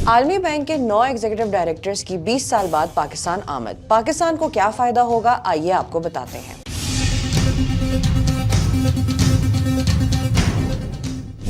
عالمی بینک کے 9 executive directors کی 20 سال بعد پاکستان آمد۔ پاکستان کو کیا فائدہ ہوگا، آئیے آپ کو بتاتے ہیں۔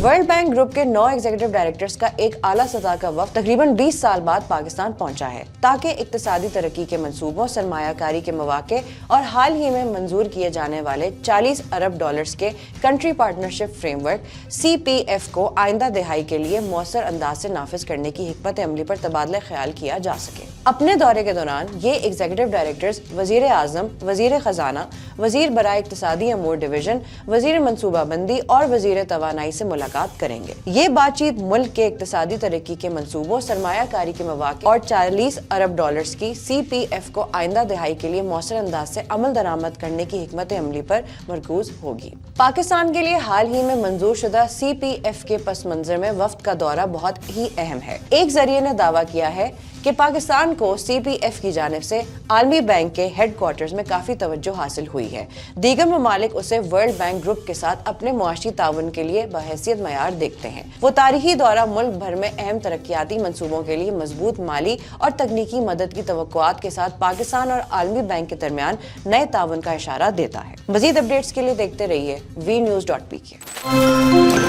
ورلڈ بینک گروپ کے 9 ایگزیکٹو ڈائریکٹرز کا ایک اعلیٰ سطح کا وفد تقریباً 20 سال بعد پاکستان پہنچا ہے تاکہ اقتصادی ترقی کے منصوبوں، سرمایہ کاری کے مواقع اور حال ہی میں منظور کیے جانے والے 40 ارب ڈالرز کے country partnership frame work CPF کو آئندہ دہائی کے لیے مؤثر انداز سے نافذ کرنے کی حکمت عملی پر تبادلہ خیال کیا جا سکے۔ اپنے دورے کے دوران یہ ایگزیکٹو ڈائریکٹرز وزیر اعظم، وزیر خزانہ، وزیر برائے اقتصادی امور ڈویژن، وزیر منصوبہ بندی اور وزیر توانائی سے ملاقات کریں گے۔ یہ بات چیت ملک کے اقتصادی ترقی کے منصوبوں، سرمایہ کاری کے مواقع اور 40 ارب ڈالرز کی CPF کو آئندہ دہائی کے لیے مؤثر انداز سے عمل درآمد کرنے کی حکمت عملی پر مرکوز ہوگی۔ پاکستان کے لیے حال ہی میں منظور شدہ CPF کے پس منظر میں وفد کا دورہ بہت ہی اہم ہے۔ ایک ذریعے نے دعویٰ کیا ہے کہ پاکستان کو CPF کی جانب سے عالمی بینک کے ہیڈ کوارٹرز میں کافی توجہ حاصل ہوئی ہے۔ دیگر ممالک اسے ورلڈ بینک گروپ کے ساتھ اپنے معاشی تعاون کے لیے بحیثیت معیار دیکھتے ہیں۔ وہ تاریخی دورہ ملک بھر میں اہم ترقیاتی منصوبوں کے لیے مضبوط مالی اور تکنیکی مدد کی توقعات کے ساتھ پاکستان اور عالمی بینک کے درمیان نئے تعاون کا اشارہ دیتا ہے۔ مزید اپڈیٹس کے لیے دیکھتے رہیے VNews.pk۔